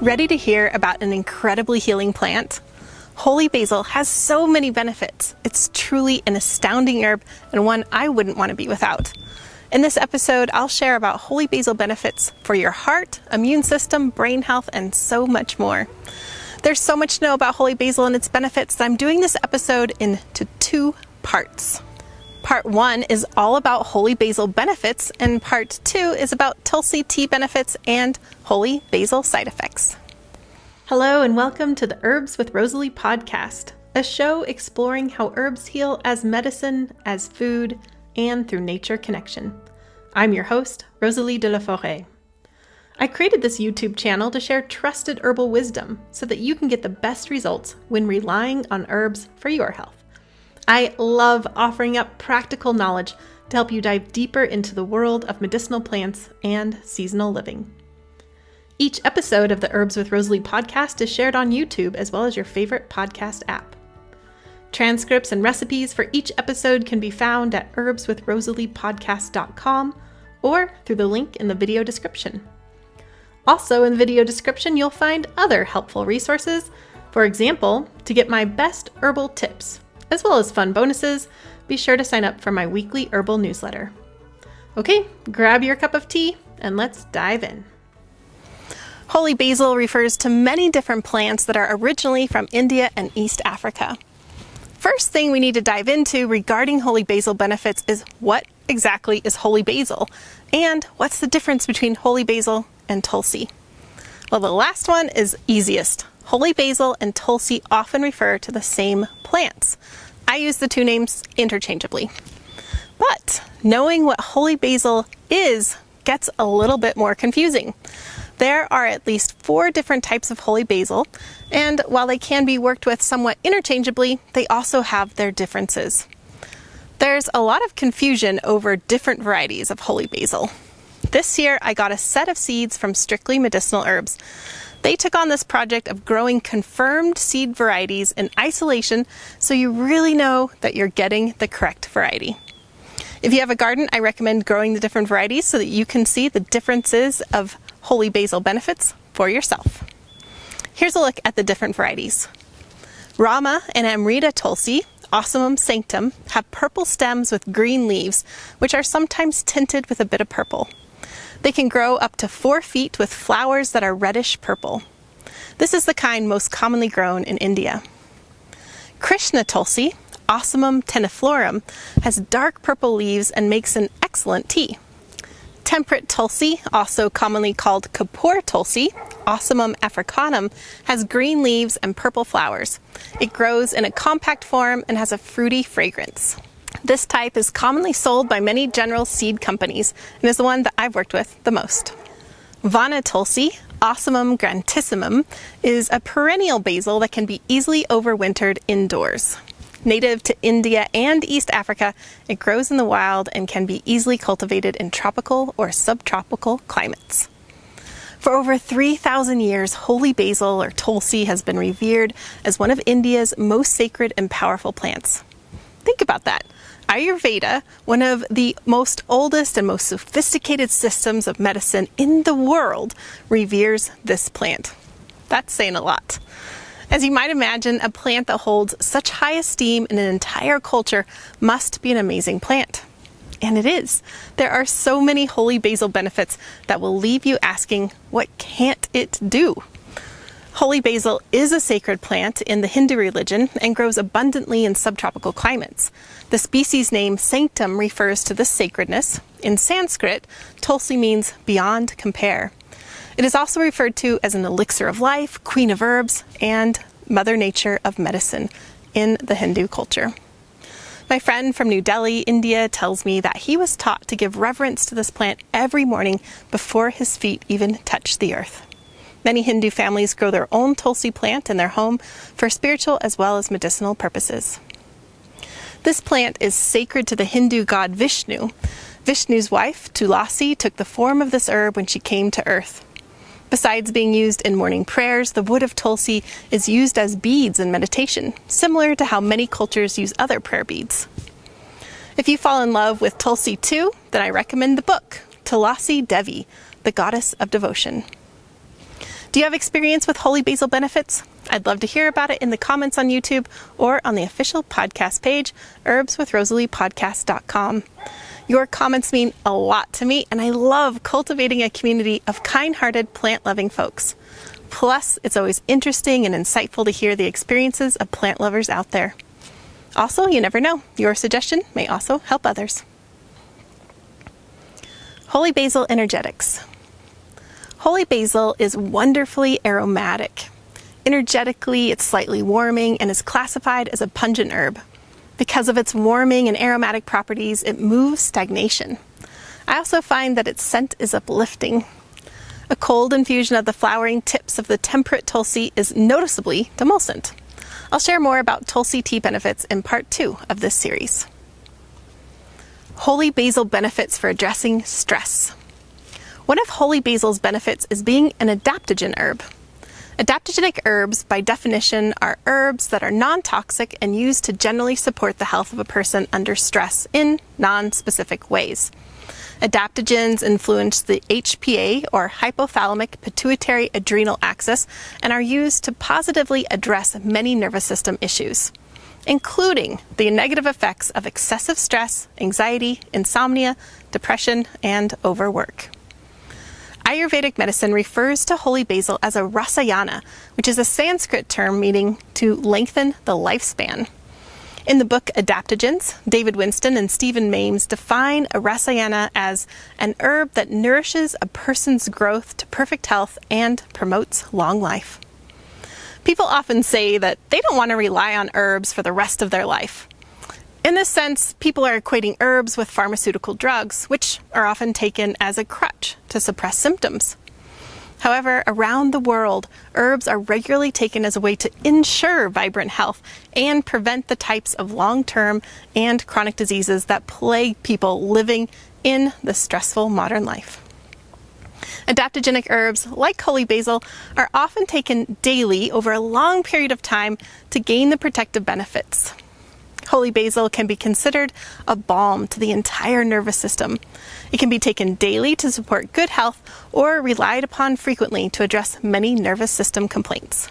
Ready to hear about an incredibly healing plant? Holy basil has so many benefits. It's truly an astounding herb and one I wouldn't want to be without. In this episode, I'll share about holy basil benefits for your heart, immune system, brain health, and so much more. There's so much to know about holy basil and its benefits that I'm doing this episode into two parts. Part 1 is all about holy basil benefits, and part 2 is about Tulsi tea benefits and holy basil side effects. Hello and welcome to the Herbs with Rosalee podcast, a show exploring how herbs heal as medicine, as food, and through nature connection. I'm your host, Rosalee de la Forêt. I created this YouTube channel to share trusted herbal wisdom so that you can get the best results when relying on herbs for your health. I love offering up practical knowledge to help you dive deeper into the world of medicinal plants and seasonal living. Each episode of the Herbs with Rosalee podcast is shared on YouTube as well as your favorite podcast app. Transcripts and recipes for each episode can be found at herbswithrosaleepodcast.com or through the link in the video description. Also in the video description, you'll find other helpful resources. For example, to get my best herbal tips, as well as fun bonuses, be sure to sign up for my weekly herbal newsletter. Okay, grab your cup of tea and let's dive in. Holy basil refers to many different plants that are originally from India and East Africa. First thing we need to dive into regarding holy basil benefits is what exactly is holy basil and what's the difference between holy basil and Tulsi. Well, the last one is easiest. Holy basil and Tulsi often refer to the same plants. I use the two names interchangeably. But knowing what holy basil is gets a little bit more confusing. There are at least 4 different types of holy basil, and while they can be worked with somewhat interchangeably, they also have their differences. There's a lot of confusion over different varieties of holy basil. This year, I got a set of seeds from Strictly Medicinal Herbs. They took on this project of growing confirmed seed varieties in isolation so you really know that you're getting the correct variety. If you have a garden, I recommend growing the different varieties so that you can see the differences of holy basil benefits for yourself. Here's a look at the different varieties. Rama and Amrita Tulsi, Ocimum sanctum, have purple stems with green leaves, which are sometimes tinted with a bit of purple. They can grow up to 4 feet with flowers that are reddish purple. This is the kind most commonly grown in India. Krishna Tulsi, Ocimum teniflorum, has dark purple leaves and makes an excellent tea. Temperate Tulsi, also commonly called Kapoor Tulsi, Ocimum africanum, has green leaves and purple flowers. It grows in a compact form and has a fruity fragrance. This type is commonly sold by many general seed companies and is the one that I've worked with the most. Vana Tulsi, Ocimum grantissimum, is a perennial basil that can be easily overwintered indoors. Native to India and East Africa, it grows in the wild and can be easily cultivated in tropical or subtropical climates. For over 3,000 years, holy basil or Tulsi has been revered as one of India's most sacred and powerful plants. Think about that. Ayurveda, one of the most oldest and most sophisticated systems of medicine in the world, reveres this plant. That's saying a lot. As you might imagine, a plant that holds such high esteem in an entire culture must be an amazing plant. And it is. There are so many holy basil benefits that will leave you asking, what can't it do? Holy basil is a sacred plant in the Hindu religion and grows abundantly in subtropical climates. The species name sanctum refers to this sacredness. In Sanskrit, Tulsi means beyond compare. It is also referred to as an elixir of life, queen of herbs, and mother nature of medicine in the Hindu culture. My friend from New Delhi, India, tells me that he was taught to give reverence to this plant every morning before his feet even touch the earth. Many Hindu families grow their own Tulsi plant in their home for spiritual as well as medicinal purposes. This plant is sacred to the Hindu god Vishnu. Vishnu's wife, Tulsi, took the form of this herb when she came to earth. Besides being used in morning prayers, the wood of Tulsi is used as beads in meditation, similar to how many cultures use other prayer beads. If you fall in love with Tulsi too, then I recommend the book, Tulsi Devi, the Goddess of Devotion. Do you have experience with holy basil benefits? I'd love to hear about it in the comments on YouTube or on the official podcast page, herbswithrosaliePodcast.com. Your comments mean a lot to me, and I love cultivating a community of kind-hearted, plant-loving folks. Plus, it's always interesting and insightful to hear the experiences of plant lovers out there. Also, you never know, your suggestion may also help others. Holy basil energetics. Holy basil is wonderfully aromatic. Energetically, it's slightly warming and is classified as a pungent herb. Because of its warming and aromatic properties, it moves stagnation. I also find that its scent is uplifting. A cold infusion of the flowering tips of the temperate Tulsi is noticeably demulcent. I'll share more about Tulsi tea benefits in part 2 of this series. Holy basil benefits for addressing stress. One of holy basil's benefits is being an adaptogen herb. Adaptogenic herbs, by definition, are herbs that are non-toxic and used to generally support the health of a person under stress in non-specific ways. Adaptogens influence the HPA, or hypothalamic pituitary adrenal axis, and are used to positively address many nervous system issues, including the negative effects of excessive stress, anxiety, insomnia, depression, and overwork. Ayurvedic medicine refers to holy basil as a rasayana, which is a Sanskrit term meaning to lengthen the lifespan. In the book Adaptogens, David Winston and Stephen Mames define a rasayana as an herb that nourishes a person's growth to perfect health and promotes long life. People often say that they don't want to rely on herbs for the rest of their life. In this sense, people are equating herbs with pharmaceutical drugs, which are often taken as a crutch to suppress symptoms. However, around the world, herbs are regularly taken as a way to ensure vibrant health and prevent the types of long-term and chronic diseases that plague people living in the stressful modern life. Adaptogenic herbs, like holy basil, are often taken daily over a long period of time to gain the protective benefits. Holy basil can be considered a balm to the entire nervous system. It can be taken daily to support good health or relied upon frequently to address many nervous system complaints.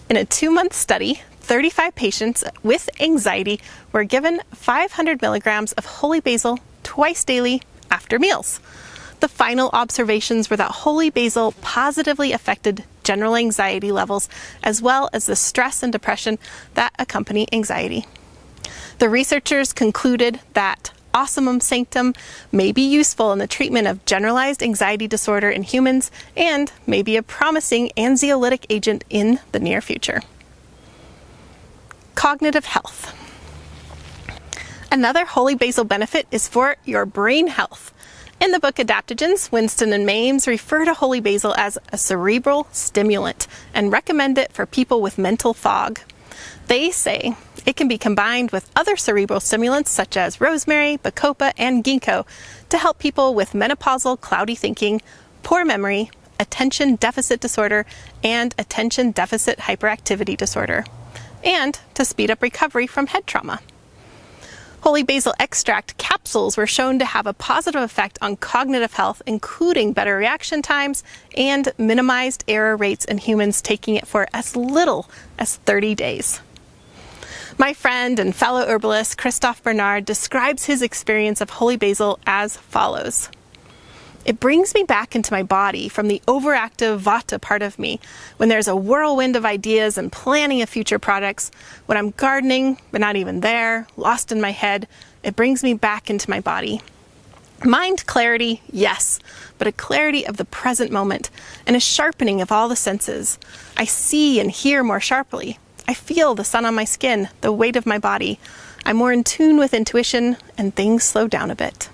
In a 2-month study, 35 patients with anxiety were given 500 milligrams of holy basil twice daily after meals. The final observations were that holy basil positively affected general anxiety levels as well as the stress and depression that accompany anxiety. The researchers concluded that Ocimum sanctum may be useful in the treatment of generalized anxiety disorder in humans and may be a promising anxiolytic agent in the near future. Cognitive health. Another holy basil benefit is for your brain health. In the book Adaptogens, Winston and Mames refer to holy basil as a cerebral stimulant and recommend it for people with mental fog. They say it can be combined with other cerebral stimulants such as rosemary, bacopa, and ginkgo to help people with menopausal cloudy thinking, poor memory, attention deficit disorder, and attention deficit hyperactivity disorder, and to speed up recovery from head trauma. Holy basil extract capsules were shown to have a positive effect on cognitive health, including better reaction times and minimized error rates in humans taking it for as little as 30 days. My friend and fellow herbalist Christophe Bernard describes his experience of holy basil as follows. It brings me back into my body from the overactive vata part of me, when there's a whirlwind of ideas and planning of future projects. When I'm gardening, but not even there, lost in my head, it brings me back into my body. Mind clarity, yes, but a clarity of the present moment and a sharpening of all the senses. I see and hear more sharply. I feel the sun on my skin, the weight of my body. I'm more in tune with intuition, and things slow down a bit.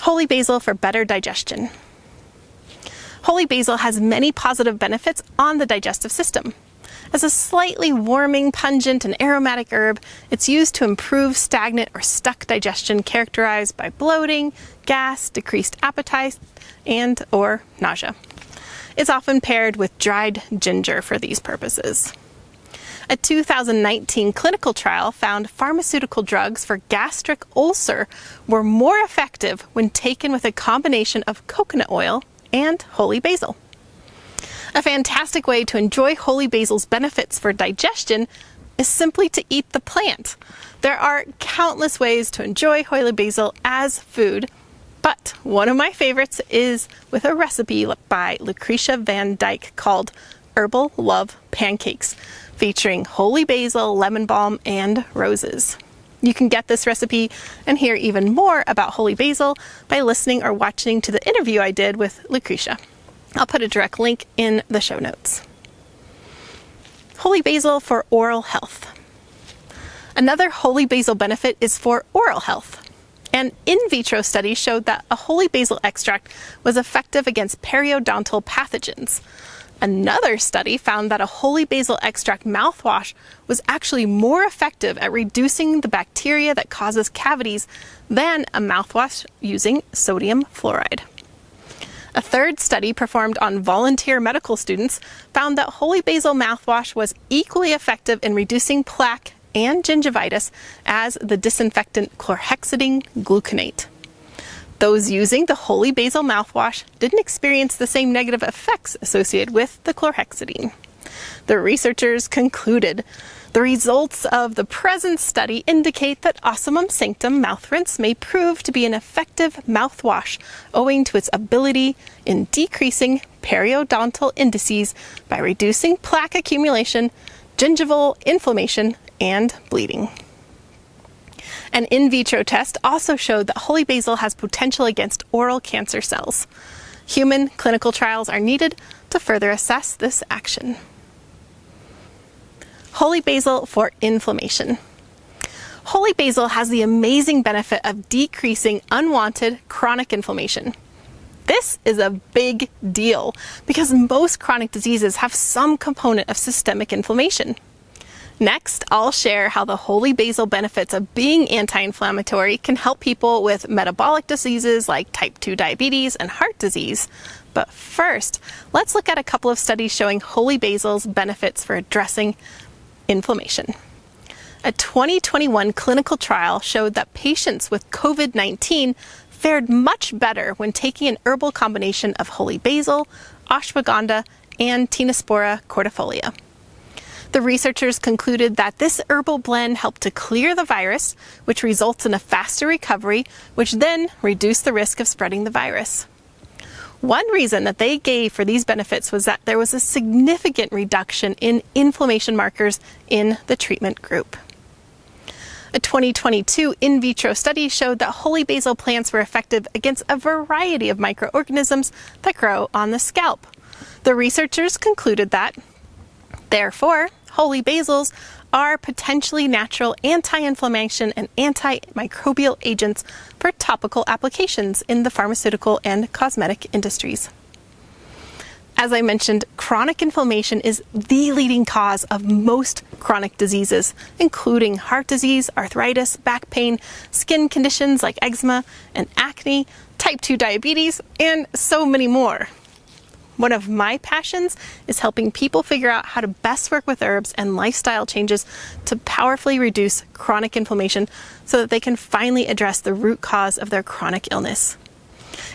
Holy basil for better digestion. Holy basil has many positive benefits on the digestive system. As a slightly warming, pungent, and aromatic herb, it's used to improve stagnant or stuck digestion characterized by bloating, gas, decreased appetite, and/or nausea. It's often paired with dried ginger for these purposes. A 2019 clinical trial found pharmaceutical drugs for gastric ulcer were more effective when taken with a combination of coconut oil and holy basil. A fantastic way to enjoy holy basil's benefits for digestion is simply to eat the plant. There are countless ways to enjoy holy basil as food, but one of my favorites is with a recipe by Lucretia Van Dyke called Herbal Love Pancakes, featuring holy basil, lemon balm, and roses. You can get this recipe and hear even more about holy basil by listening or watching to the interview I did with Lucretia. I'll put a direct link in the show notes. Holy basil for oral health. Another holy basil benefit is for oral health. An in vitro study showed that a holy basil extract was effective against periodontal pathogens. Another study found that a holy basil extract mouthwash was actually more effective at reducing the bacteria that causes cavities than a mouthwash using sodium fluoride. A third study performed on volunteer medical students found that holy basil mouthwash was equally effective in reducing plaque and gingivitis as the disinfectant chlorhexidine gluconate. Those using the holy basil mouthwash didn't experience the same negative effects associated with the chlorhexidine. The researchers concluded the results of the present study indicate that Ocimum sanctum mouth rinse may prove to be an effective mouthwash owing to its ability in decreasing periodontal indices by reducing plaque accumulation, gingival inflammation, and bleeding. An in vitro test also showed that holy basil has potential against oral cancer cells. Human clinical trials are needed to further assess this action. Holy basil for inflammation. Holy basil has the amazing benefit of decreasing unwanted chronic inflammation. This is a big deal because most chronic diseases have some component of systemic inflammation. Next, I'll share how the holy basil benefits of being anti-inflammatory can help people with metabolic diseases like type 2 diabetes and heart disease. But first, let's look at a couple of studies showing holy basil's benefits for addressing inflammation. A 2021 clinical trial showed that patients with COVID-19 fared much better when taking an herbal combination of holy basil, ashwagandha, and Tinospora cordifolia. The researchers concluded that this herbal blend helped to clear the virus, which results in a faster recovery, which then reduced the risk of spreading the virus. One reason that they gave for these benefits was that there was a significant reduction in inflammation markers in the treatment group. A 2022 in vitro study showed that holy basil plants were effective against a variety of microorganisms that grow on the scalp. The researchers concluded that, therefore, holy basils are potentially natural anti-inflammation and antimicrobial agents for topical applications in the pharmaceutical and cosmetic industries. As I mentioned, chronic inflammation is the leading cause of most chronic diseases, including heart disease, arthritis, back pain, skin conditions like eczema and acne, type 2 diabetes, and so many more. One of my passions is helping people figure out how to best work with herbs and lifestyle changes to powerfully reduce chronic inflammation so that they can finally address the root cause of their chronic illness.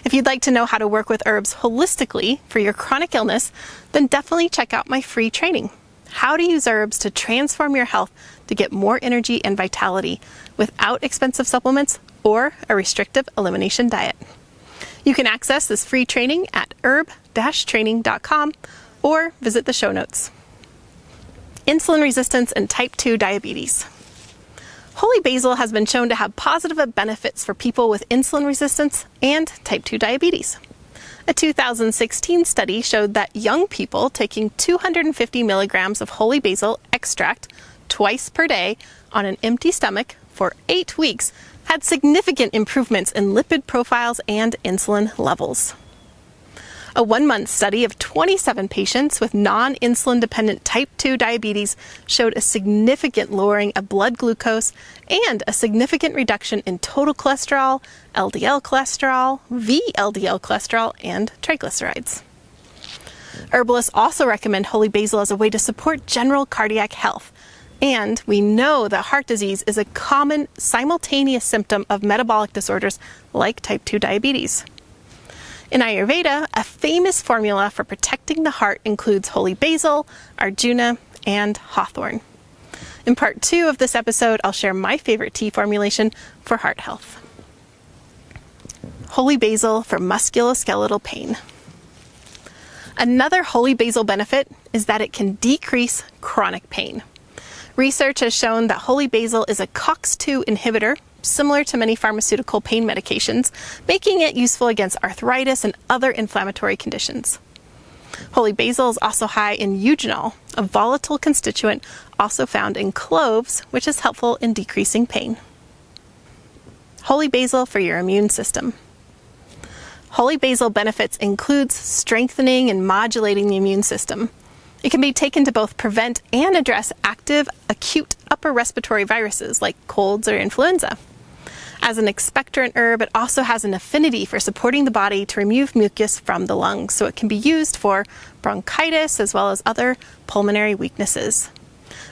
If you'd like to know how to work with herbs holistically for your chronic illness, then definitely check out my free training, How to Use Herbs to Transform Your Health to Get More Energy and Vitality Without Expensive Supplements or a Restrictive Elimination Diet. You can access this free training at herb-training.com or visit the show notes. Insulin resistance and type 2 diabetes. Holy basil has been shown to have positive benefits for people with insulin resistance and type 2 diabetes. A 2016 study showed that young people taking 250 milligrams of holy basil extract twice per day on an empty stomach for 8 weeks had significant improvements in lipid profiles and insulin levels. A 1-month study of 27 patients with non-insulin dependent type 2 diabetes showed a significant lowering of blood glucose and a significant reduction in total cholesterol, LDL cholesterol, VLDL cholesterol, and triglycerides. Herbalists also recommend holy basil as a way to support general cardiac health. And we know that heart disease is a common simultaneous symptom of metabolic disorders like type 2 diabetes. In Ayurveda, a famous formula for protecting the heart includes holy basil, Arjuna, and hawthorn. In part 2 of this episode, I'll share my favorite tea formulation for heart health. Holy basil for musculoskeletal pain. Another holy basil benefit is that it can decrease chronic pain. Research has shown that holy basil is a COX-2 inhibitor, similar to many pharmaceutical pain medications, making it useful against arthritis and other inflammatory conditions. Holy basil is also high in eugenol, a volatile constituent also found in cloves, which is helpful in decreasing pain. Holy basil for your immune system. Holy basil benefits includes strengthening and modulating the immune system. It can be taken to both prevent and address active, acute upper respiratory viruses like colds or influenza. As an expectorant herb, it also has an affinity for supporting the body to remove mucus from the lungs, so it can be used for bronchitis as well as other pulmonary weaknesses.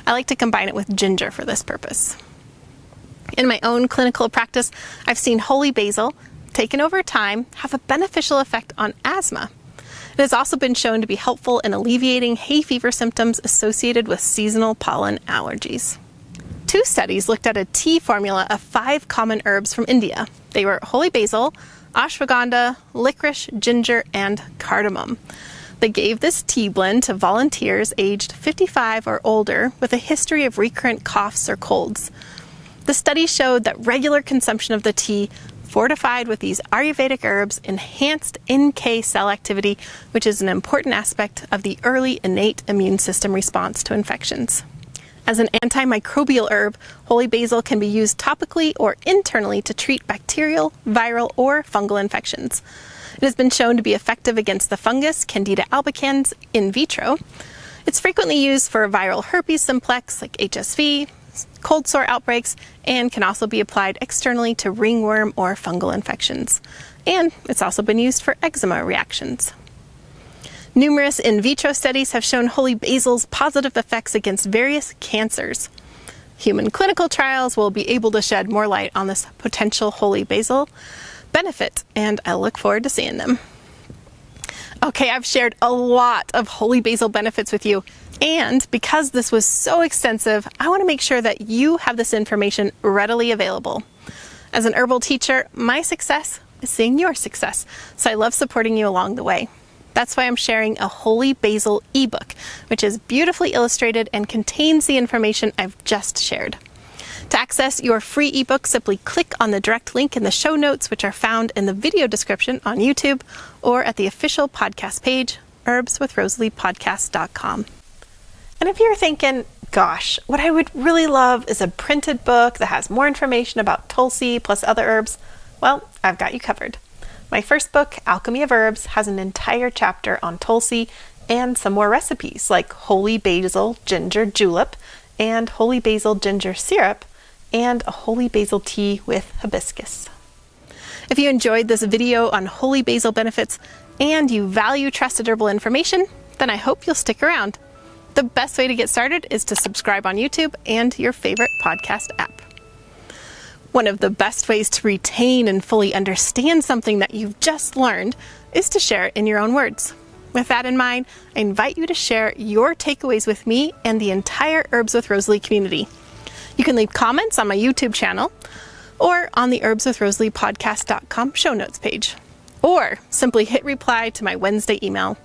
I like to combine it with ginger for this purpose. In my own clinical practice, I've seen holy basil, taken over time, have a beneficial effect on asthma. It has also been shown to be helpful in alleviating hay fever symptoms associated with seasonal pollen allergies. 2 studies looked at a tea formula of 5 common herbs from India. They were holy basil, ashwagandha, licorice, ginger, and cardamom. They gave this tea blend to volunteers aged 55 or older with a history of recurrent coughs or colds. The study showed that regular consumption of the tea fortified with these Ayurvedic herbs enhanced NK cell activity, which is an important aspect of the early innate immune system response to infections. As an antimicrobial herb, holy basil can be used topically or internally to treat bacterial, viral, or fungal infections. It has been shown to be effective against the fungus Candida albicans in vitro. It's frequently used for viral herpes simplex like HSV, cold sore outbreaks, and can also be applied externally to ringworm or fungal infections. And it's also been used for eczema reactions. Numerous in vitro studies have shown holy basil's positive effects against various cancers. Human clinical trials will be able to shed more light on this potential holy basil benefit, and I look forward to seeing them. Okay, I've shared a lot of holy basil benefits with you, and because this was so extensive, I want to make sure that you have this information readily available. As an herbal teacher, my success is seeing your success, so I love supporting you along the way. That's why I'm sharing a holy basil ebook, which is beautifully illustrated and contains the information I've just shared. To access your free ebook, simply click on the direct link in the show notes, which are found in the video description on YouTube or at the official podcast page, herbswithrosaleepodcast.com. And if you're thinking, gosh, what I would really love is a printed book that has more information about Tulsi plus other herbs, well, I've got you covered. My first book, Alchemy of Herbs, has an entire chapter on Tulsi and some more recipes like holy basil ginger julep and holy basil ginger syrup and a holy basil tea with hibiscus. If you enjoyed this video on holy basil benefits and you value trusted herbal information, then I hope you'll stick around. The best way to get started is to subscribe on YouTube and your favorite podcast app. One of the best ways to retain and fully understand something that you've just learned is to share it in your own words. With that in mind, I invite you to share your takeaways with me and the entire Herbs with Rosalee community. You can leave comments on my YouTube channel or on the herbswithrosaleepodcast.com show notes page, or simply hit reply to my Wednesday email.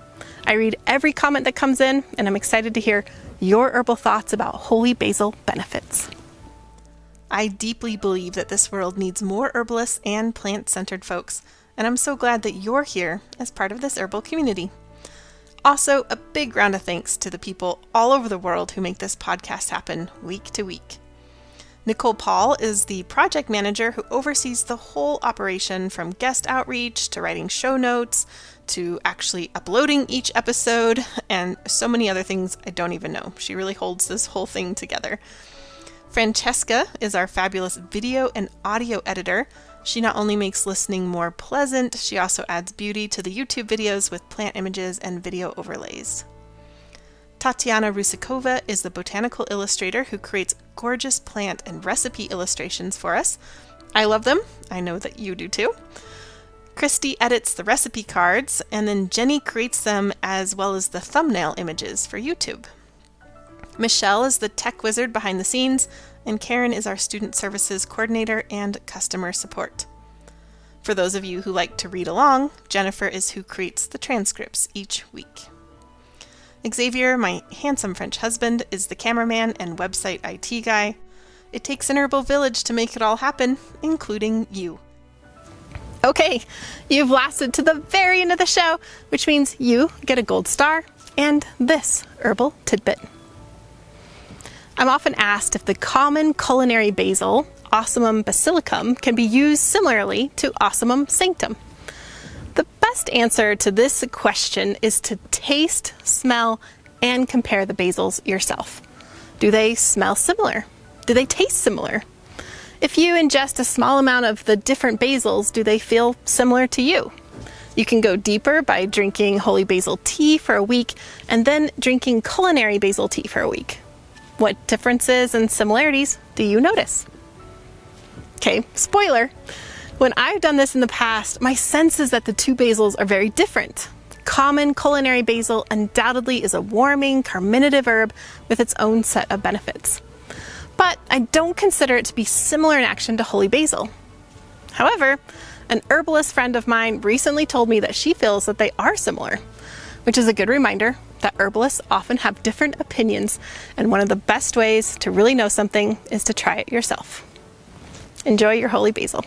I read every comment that comes in, and I'm excited to hear your herbal thoughts about holy basil benefits. I deeply believe that this world needs more herbalists and plant-centered folks, and I'm so glad that you're here as part of this herbal community. Also, a big round of thanks to the people all over the world who make this podcast happen week to week. Nicole Paul is the project manager who oversees the whole operation, from guest outreach to writing show notes to actually uploading each episode and so many other things I don't even know. She really holds this whole thing together. Francesca is our fabulous video and audio editor. She not only makes listening more pleasant, she also adds beauty to the YouTube videos with plant images and video overlays. Tatiana Rusikova is the botanical illustrator who creates gorgeous plant and recipe illustrations for us. I love them. I know that you do too. Christy edits the recipe cards, and then Jenny creates them as well as the thumbnail images for YouTube. Michelle is the tech wizard behind the scenes, and Karen is our student services coordinator and customer support. For those of you who like to read along, Jennifer is who creates the transcripts each week. Xavier, my handsome French husband, is the cameraman and website IT guy. It takes an herbal village to make it all happen, including you. Okay, you've lasted to the very end of the show, which means you get a gold star and this herbal tidbit. I'm often asked if the common culinary basil, Ocimum basilicum, can be used similarly to Ocimum sanctum. The best answer to this question is to taste, smell, and compare the basils yourself. Do they smell similar? Do they taste similar? If you ingest a small amount of the different basils, do they feel similar to you? You can go deeper by drinking holy basil tea for a week and then drinking culinary basil tea for a week. What differences and similarities do you notice? Okay, spoiler. When I've done this in the past, my sense is that the two basils are very different. Common culinary basil undoubtedly is a warming, carminative herb with its own set of benefits. But I don't consider it to be similar in action to holy basil. However, an herbalist friend of mine recently told me that she feels that they are similar, which is a good reminder that herbalists often have different opinions, and one of the best ways to really know something is to try it yourself. Enjoy your holy basil.